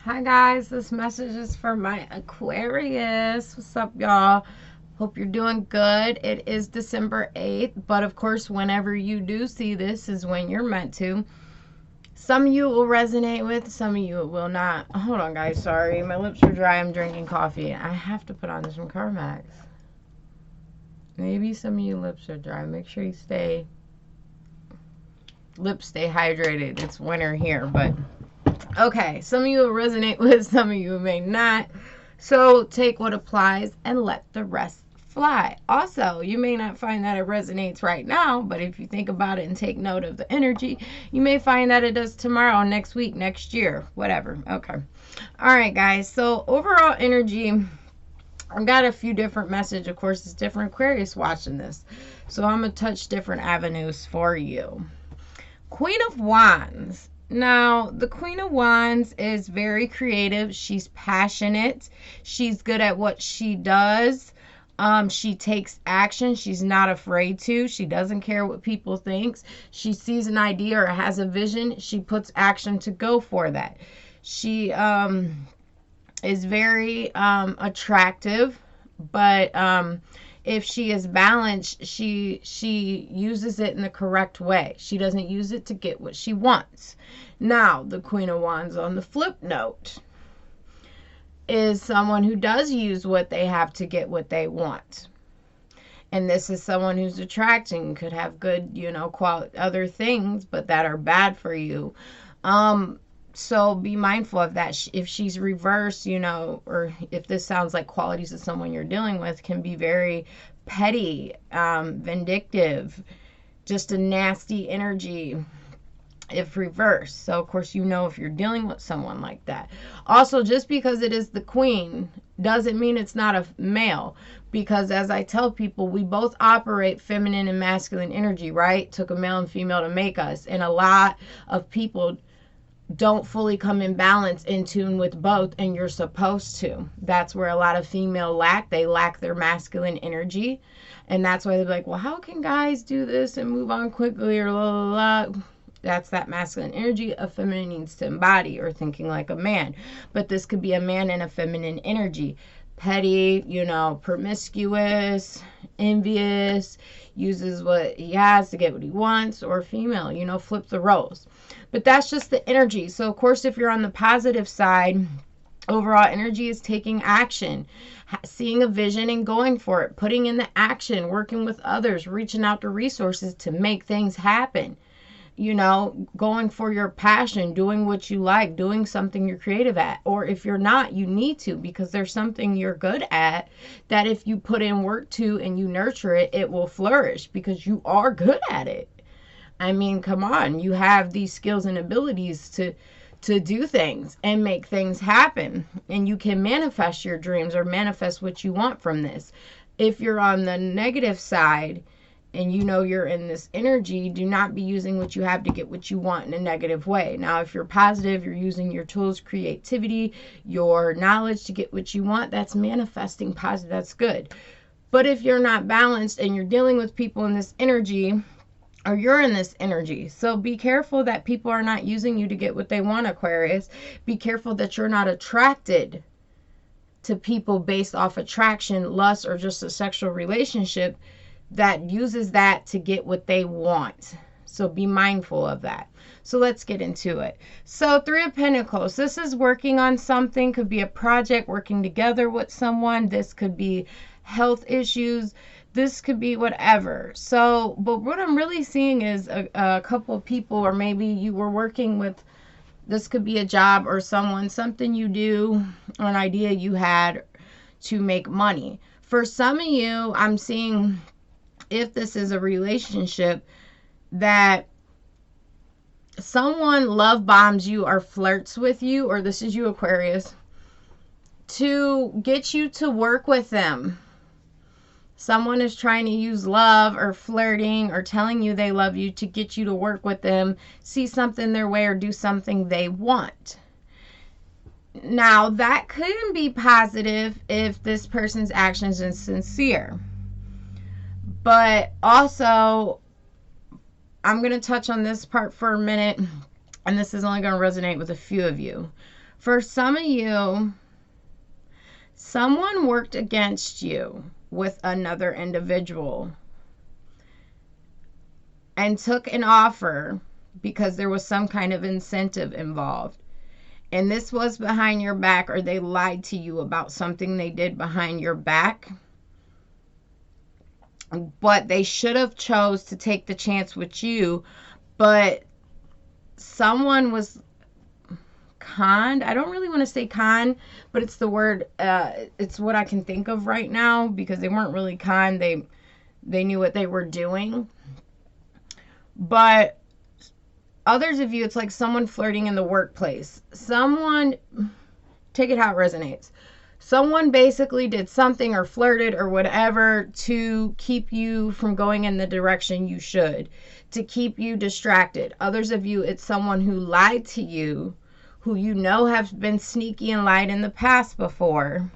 Hi guys, this message is for my Aquarius. What's up, y'all? Hope you're doing good. It is December 8th, but of course, whenever you do see this is when you're meant to. Some of you will resonate with, some of you it will not. Hold on, guys. Sorry, my lips are dry. I'm drinking coffee. I have to put on some Carmex. Maybe some of you lips are dry. Make sure you lips stay hydrated. It's winter here, but okay, some of you will resonate with, some of you may not. So take what applies and let the rest fly. Also, you may not find that it resonates right now, but if you think about it and take note of the energy, you may find that it does tomorrow, next week, next year, whatever. Okay. All right, guys. So overall energy, I've got a few different messages. Of course, it's different Aquarius watching this. So I'm going to touch different avenues for you. Queen of Wands. Now, the Queen of Wands is very creative. She's passionate. She's good at what she does. She takes action. She's not afraid to. She doesn't care what people think. She sees an idea or has a vision. She puts action to go for that. She is very attractive, but if she is balanced, she uses it in the correct way. She doesn't use it to get what she wants. Now, the Queen of Wands on the flip note is someone who does use what they have to get what they want. And this is someone who's attracting, could have good, other things, but that are bad for you. So be mindful of that. If she's reversed, or if this sounds like qualities of someone you're dealing with, can be very petty, vindictive, just a nasty energy if reversed. So, of course, if you're dealing with someone like that. Also, just because it is the queen doesn't mean it's not a male. Because as I tell people, we both operate feminine and masculine energy, right? Took a male and female to make us. And a lot of people don't fully come in balance, in tune with both, and you're supposed to. That's where a lot of female lack. They lack their masculine energy, and that's why they're like, well, how can guys do this and move on quickly, or la la la. That's that masculine energy a feminine needs to embody, or thinking like a man. But this could be a man in a feminine energy. Petty, promiscuous, envious, uses what he has to get what he wants, or female, flip the roles. But that's just the energy. So, of course, if you're on the positive side, overall energy is taking action, seeing a vision and going for it, putting in the action, working with others, reaching out to resources to make things happen. Going for your passion, doing what you like, doing something you're creative at. Or if you're not, you need to, because there's something you're good at that if you put in work to and you nurture it, it will flourish because you are good at it. I mean, come on, you have these skills and abilities to do things and make things happen, and you can manifest your dreams or manifest what you want from this. If you're on the negative side and you're in this energy, do not be using what you have to get what you want in a negative way. Now, if you're positive, you're using your tools, creativity, your knowledge to get what you want, that's manifesting positive, that's good. But if you're not balanced and you're dealing with people in this energy, or you're in this energy, so be careful that people are not using you to get what they want, Aquarius. Be careful that you're not attracted to people based off attraction, lust, or just a sexual relationship that uses that to get what they want. So be mindful of that. So let's get into it. So 3 of Pentacles, this is working on something, could be a project, working together with someone. This could be health issues. This could be whatever. So, but what I'm really seeing is a couple of people, or maybe you were working with, this could be a job or something you do, or an idea you had to make money. For some of you, I'm seeing, if this is a relationship, that someone love bombs you or flirts with you, or this is you, Aquarius, to get you to work with them. Someone is trying to use love or flirting or telling you they love you to get you to work with them, see something their way, or do something they want. Now, that could be positive if this person's actions are sincere. But also, I'm going to touch on this part for a minute, and this is only going to resonate with a few of you. For some of you, someone worked against you with another individual and took an offer because there was some kind of incentive involved. And this was behind your back, or they lied to you about something they did behind your back. But they should have chose to take the chance with you. But someone was conned. I don't really want to say con, but it's the word, it's what I can think of right now, because they weren't really conned. They knew what they were doing. But others of you, it's like someone flirting in the workplace. Someone, take it how it resonates. Someone basically did something or flirted or whatever to keep you from going in the direction you should, to keep you distracted. Others of you, it's someone who lied to you, who you know have been sneaky and lied in the past before.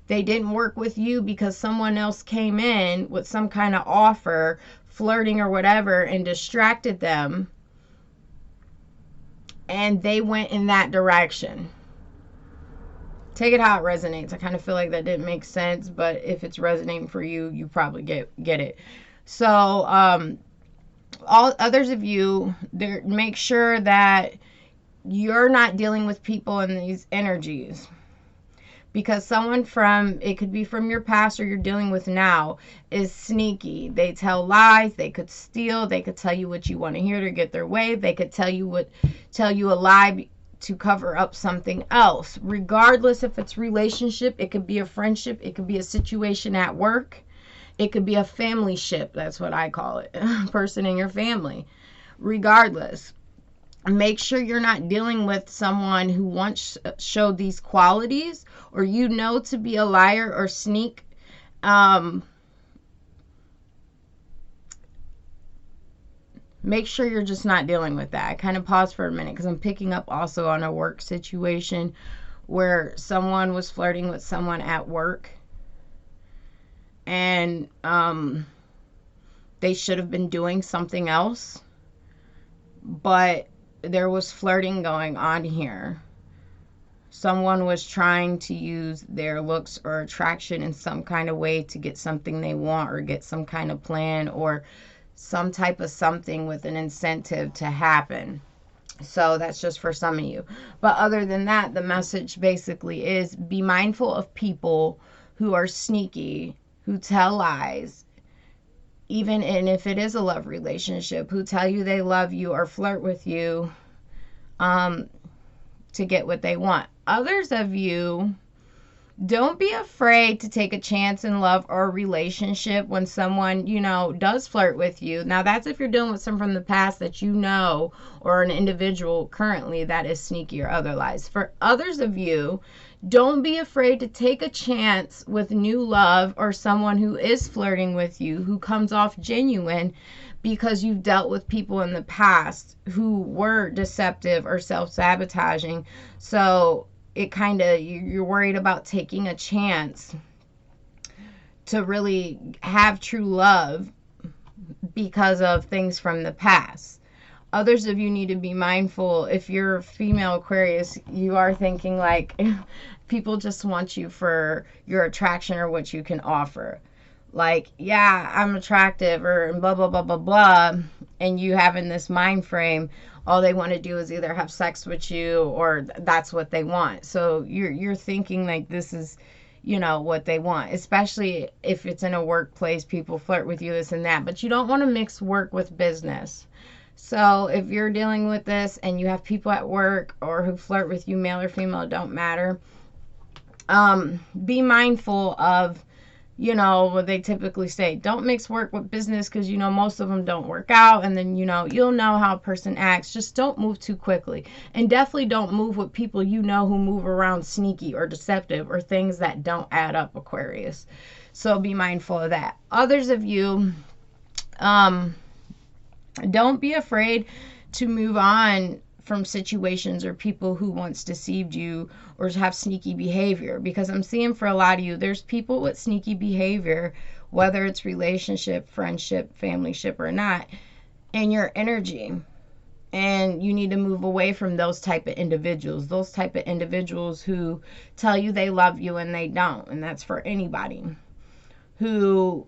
They didn't work with you because someone else came in with some kind of offer, flirting or whatever, and distracted them. And they went in that direction. Take it how it resonates. I kind of feel like that didn't make sense, but if it's resonating for you, you probably get it. So, all others of you, make sure that you're not dealing with people in these energies, because someone from, it could be from your past or you're dealing with now, is sneaky. They tell lies. They could steal. They could tell you what you want to hear to get their way. They could tell you a lie to cover up something else. Regardless if it's relationship, it could be a friendship, it could be a situation at work, it could be a family ship. That's what I call it. Person in your family. Regardless, make sure you're not dealing with someone who once showed these qualities, or you know to be a liar or sneak. Make sure you're just not dealing with that. I kind of paused for a minute because I'm picking up also on a work situation where someone was flirting with someone at work, and they should have been doing something else, but there was flirting going on here. Someone was trying to use their looks or attraction in some kind of way to get something they want, or get some kind of plan, or some type of something with an incentive to happen. So that's just for some of you. But other than that, the message basically is be mindful of people who are sneaky, who tell lies, even if it is a love relationship, who tell you they love you or flirt with you to get what they want. Others of you, don't be afraid to take a chance in love or relationship when someone, does flirt with you. Now, that's if you're dealing with someone from the past that you know, or an individual currently that is sneaky or otherwise. For others of you, don't be afraid to take a chance with new love or someone who is flirting with you, who comes off genuine, because you've dealt with people in the past who were deceptive or self-sabotaging. So it kind of, you're worried about taking a chance to really have true love because of things from the past. Others of you need to be mindful. If you're female Aquarius, you are thinking like people just want you for your attraction or what you can offer. Like, yeah, I'm attractive, or blah, blah, blah, blah, blah. And you have in this mind frame, all they want to do is either have sex with you, or that's what they want. So you're thinking like this is, what they want, especially if it's in a workplace, people flirt with you, this and that. But you don't want to mix work with business. So if you're dealing with this and you have people at work or who flirt with you, male or female, it don't matter. Be mindful of, what they typically say. Don't mix work with business, because, most of them don't work out. And then, you'll know how a person acts. Just don't move too quickly. And definitely don't move with people who move around sneaky or deceptive, or things that don't add up, Aquarius. So be mindful of that. Others of you, don't be afraid to move on from situations or people who once deceived you or have sneaky behavior, because I'm seeing for a lot of you, there's people with sneaky behavior, whether it's relationship, friendship, family ship or not, in your energy. And you need to move away from those type of individuals. Those type of individuals who tell you they love you and they don't. And that's for anybody. Who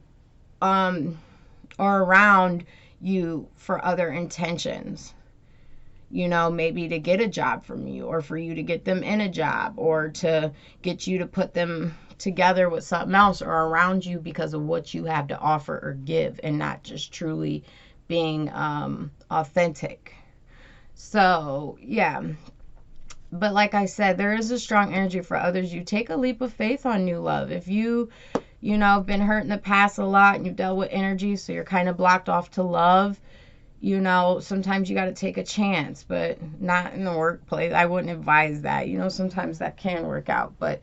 are around you for other intentions. You know, maybe to get a job from you, or for you to get them in a job, or to get you to put them together with something else, or around you because of what you have to offer or give, and not just truly being authentic. So, yeah. But like I said, there is a strong energy for others. You take a leap of faith on new love. If you know, been hurt in the past a lot and you've dealt with energy, so you're kind of blocked off to love, you know, sometimes you got to take a chance, but not in the workplace. I wouldn't advise that. You know, sometimes that can work out. But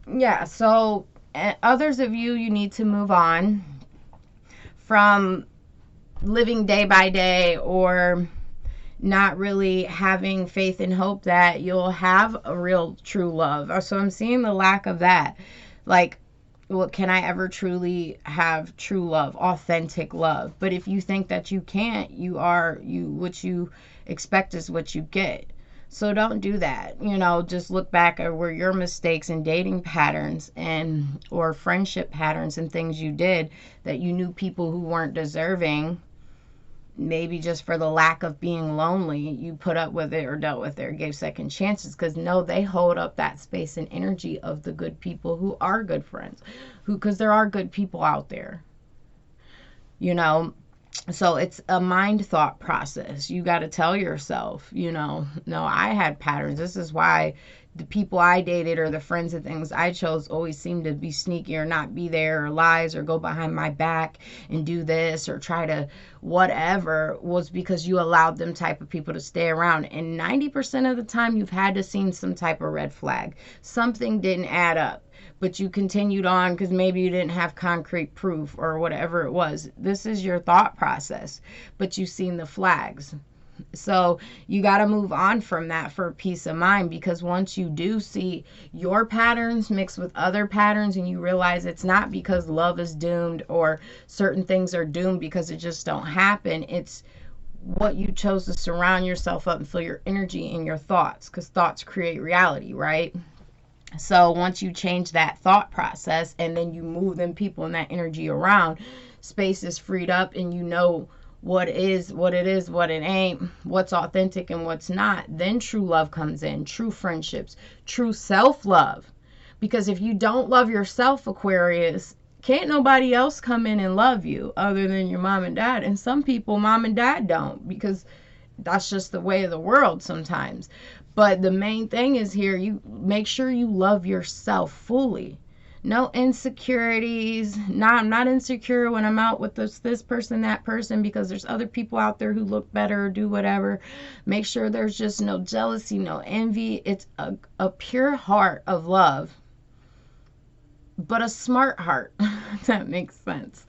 yeah, so others of you, you need to move on from living day by day, or not really having faith and hope that you'll have a real true love. So I'm seeing the lack of that. Like, well, can I ever truly have true love, authentic love? But if you think that you can't, what you expect is what you get. So don't do that. You know, just look back at where your mistakes and dating patterns and or friendship patterns and things you did, that you knew people who weren't deserving. Maybe just for the lack of being lonely, you put up with it or dealt with it or gave second chances, because no, they hold up that space and energy of the good people who are good friends, because there are good people out there, you know. So it's a mind thought process. You got to tell yourself, you know, no, I had patterns. This is why the people I dated or the friends and things I chose always seemed to be sneaky or not be there, or lies, or go behind my back and do this or try to whatever, was because you allowed them type of people to stay around. And 90% of the time you've had to seen some type of red flag. Something didn't add up, but you continued on because maybe you didn't have concrete proof or whatever it was. This is your thought process, but you've seen the flags. So you got to move on from that for peace of mind, because once you do see your patterns mixed with other patterns, and you realize it's not because love is doomed or certain things are doomed because it just don't happen. It's what you chose to surround yourself up and fill your energy in your thoughts, because thoughts create reality, right? So once you change that thought process and then you move them people and that energy around, space is freed up, and you know what is, what it is, what it ain't, what's authentic and what's not. Then true love comes in, true friendships, true self-love. Because if you don't love yourself, Aquarius, can't nobody else come in and love you other than your mom and dad. And some people, mom and dad don't, because that's just the way of the world sometimes. But the main thing is here, you make sure you love yourself fully. No insecurities. No, I'm not insecure when I'm out with this person, that person, because there's other people out there who look better or do whatever. Make sure there's just no jealousy, no envy. It's a pure heart of love, but a smart heart, if that makes sense.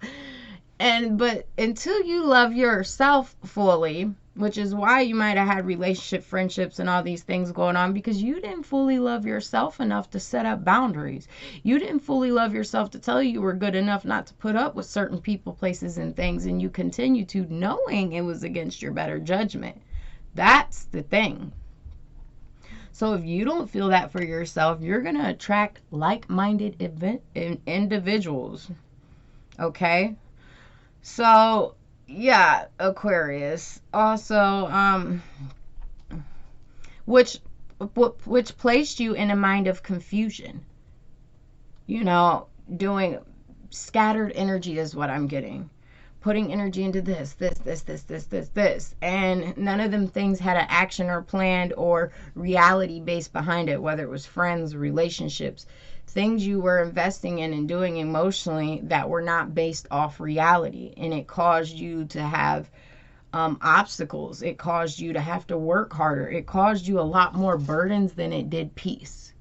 But until you love yourself fully, which is why you might have had relationship, friendships, and all these things going on, because you didn't fully love yourself enough to set up boundaries. You didn't fully love yourself to tell you were good enough not to put up with certain people, places, and things, and you continue to, knowing it was against your better judgment. That's the thing. So if you don't feel that for yourself, you're going to attract like-minded individuals. Okay? So yeah, Aquarius. Also, which placed you in a mind of confusion. You know, doing scattered energy is what I'm getting. Putting energy into this, and none of them things had an action or planned or reality based behind it, whether it was friends, relationships, things you were investing in and doing emotionally that were not based off reality. And it caused you to have obstacles. It caused you to have to work harder. It caused you a lot more burdens than it did peace.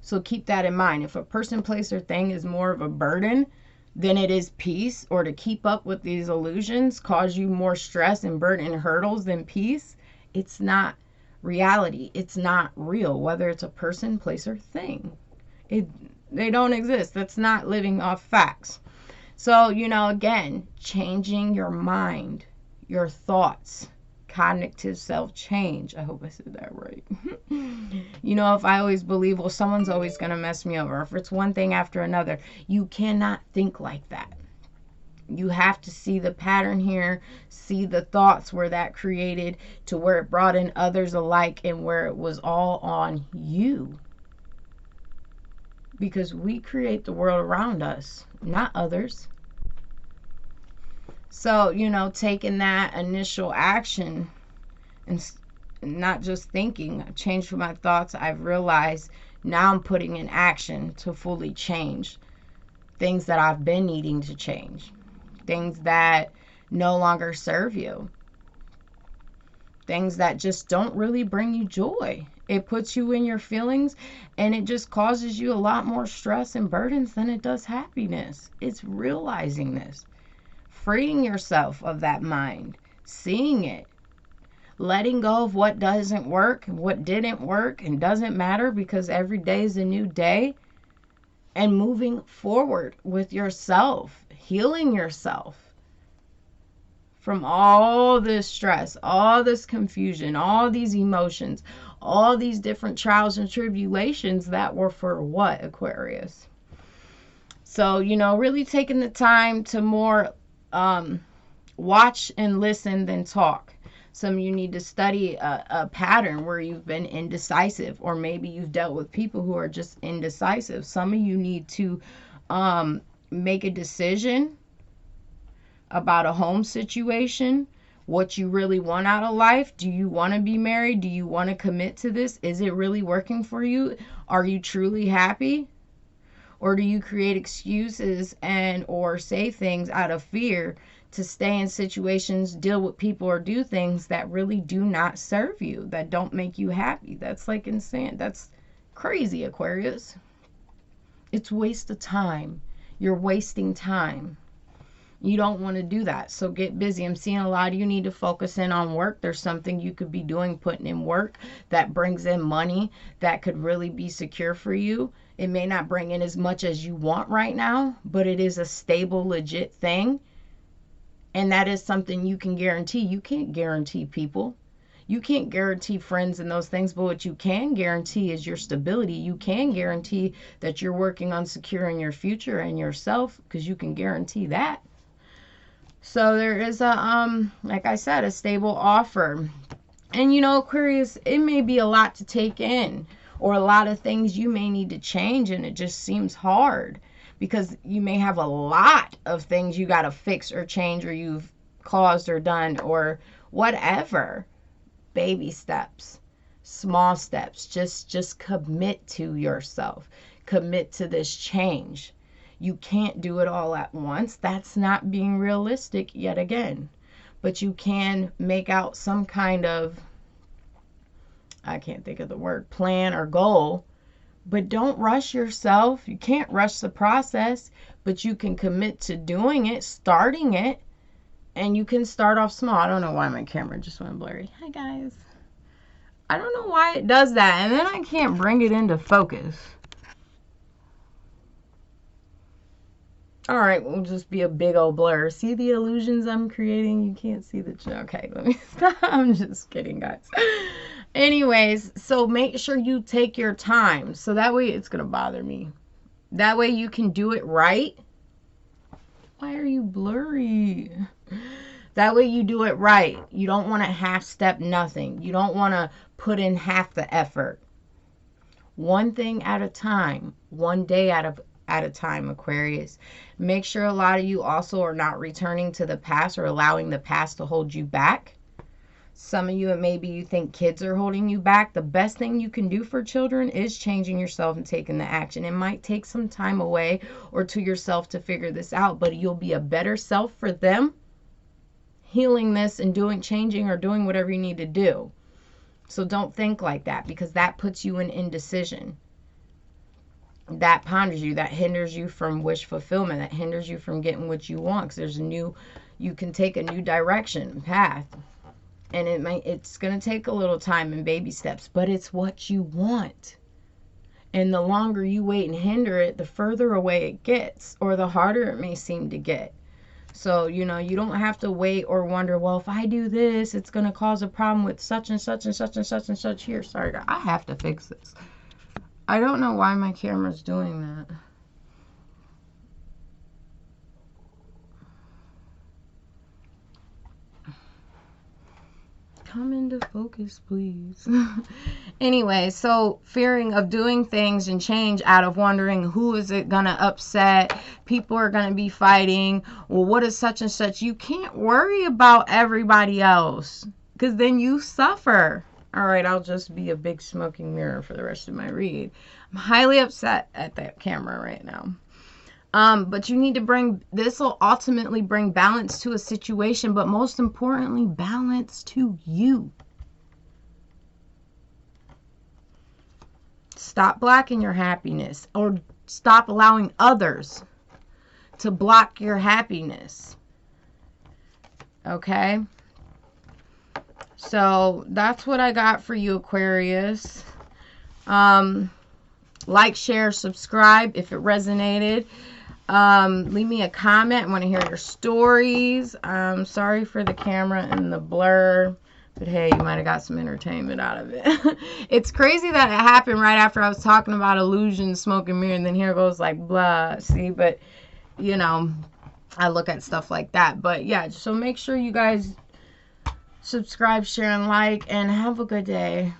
So keep that in mind. If a person, place, or thing is more of a burden than it is peace, or to keep up with these illusions cause you more stress and burden and hurdles than peace, it's not reality. It's not real, whether it's a person, place, or thing. They don't exist. That's not living off facts. So, you know, again, changing your mind, your thoughts, cognitive self-change. I hope I said that right. You know, if I always believe, well, someone's always going to mess me over, if it's one thing after another, you cannot think like that. You have to see the pattern here, see the thoughts where that created to where it brought in others alike and where it was all on you. Because we create the world around us, not others. So, you know, taking that initial action and not just thinking, I've changed my thoughts, I've realized now I'm putting in action to fully change things that I've been needing to change. Things that no longer serve you. Things that just don't really bring you joy. It puts you in your feelings and it just causes you a lot more stress and burdens than it does happiness. It's realizing this. Freeing yourself of that mind. Seeing it. Letting go of what doesn't work, what didn't work, and doesn't matter because every day is a new day. And moving forward with yourself. Healing yourself from all this stress, all this confusion, all these emotions, all these different trials and tribulations that were for what, Aquarius? So, you know, really taking the time to more watch and listen than talk. Some of you need to study a pattern where you've been indecisive, or maybe you've dealt with people who are just indecisive. Some of you need to make a decision about a home situation, what you really want out of life. Do you want to be married? Do you want to commit to this? Is it really working for you? Are you truly happy? Or do you create excuses and or say things out of fear to stay in situations, deal with people, or do things that really do not serve you, that don't make you happy? That's like insane. That's crazy, Aquarius. It's waste of time. You're wasting time. You don't want to do that. So get busy. I'm seeing a lot of you need to focus in on work. There's something you could be doing, putting in work that brings in money that could really be secure for you. It may not bring in as much as you want right now, but it is a stable, legit thing. And that is something you can guarantee. You can't guarantee people. You can't guarantee friends and those things, but what you can guarantee is your stability. You can guarantee that you're working on securing your future and yourself, because you can guarantee that. So there is a, like I said, a stable offer. And you know, Aquarius, it may be a lot to take in, or a lot of things you may need to change, and it just seems hard because you may have a lot of things you got to fix or change, or you've caused or done, or whatever. Baby steps, small steps. Just commit to yourself. Commit to this change. You can't do it all at once. That's not being realistic yet again. But you can make out some kind of, I can't think of the word, plan or goal. But don't rush yourself. You can't rush the process, but you can commit to doing it, starting it. And you can start off small. I don't know why my camera just went blurry. Hi, guys. I don't know why it does that. And then I can't bring it into focus. All right, we'll just be a big old blur. See the illusions I'm creating? You can't see the... Okay, let me stop. I'm just kidding, guys. Anyways, so make sure you take your time. So that way it's going to bother me. That way you can do it right. Why are you blurry? That way you do it right. You don't want to half-step nothing. You don't want to put in half the effort. One thing at a time. One day at a time, Aquarius. Make sure a lot of you also are not returning to the past or allowing the past to hold you back. Some of you, maybe you think kids are holding you back. The best thing you can do for children is changing yourself and taking the action. It might take some time away or to yourself to figure this out, but you'll be a better self for them healing this and changing or doing whatever you need to do. So don't think like that, because that puts you in indecision. That ponders you, that hinders you from wish fulfillment, that hinders you from getting what you want, because you can take a new direction, path. And it's going to take a little time and baby steps, but it's what you want. And the longer you wait and hinder it, the further away it gets, or the harder it may seem to get. So, you know, you don't have to wait or wonder, well, if I do this, it's going to cause a problem with such and such and such and such and such. Here, sorry, I have to fix this. I don't know why my camera's doing that. Come into focus, please. Anyway, so fearing of doing things and change out of wondering who is it going to upset, people are going to be fighting, well, what is such and such? You can't worry about everybody else because then you suffer. All right, I'll just be a big smoking mirror for the rest of my read. I'm highly upset at that camera right now. But you need to this will ultimately bring balance to a situation, but most importantly, balance to you. Stop blocking your happiness, or stop allowing others to block your happiness. Okay? So that's what I got for you, Aquarius. Like, share, subscribe if it resonated. Leave me a comment. I want to hear your stories. Sorry for the camera and the blur, but hey, you might have got some entertainment out of it. It's crazy that it happened right after I was talking about illusion, smoke and mirror, and then here goes like blah. See, but you know, I look at stuff like that. But yeah, so make sure you guys subscribe, share, and like, and have a good day.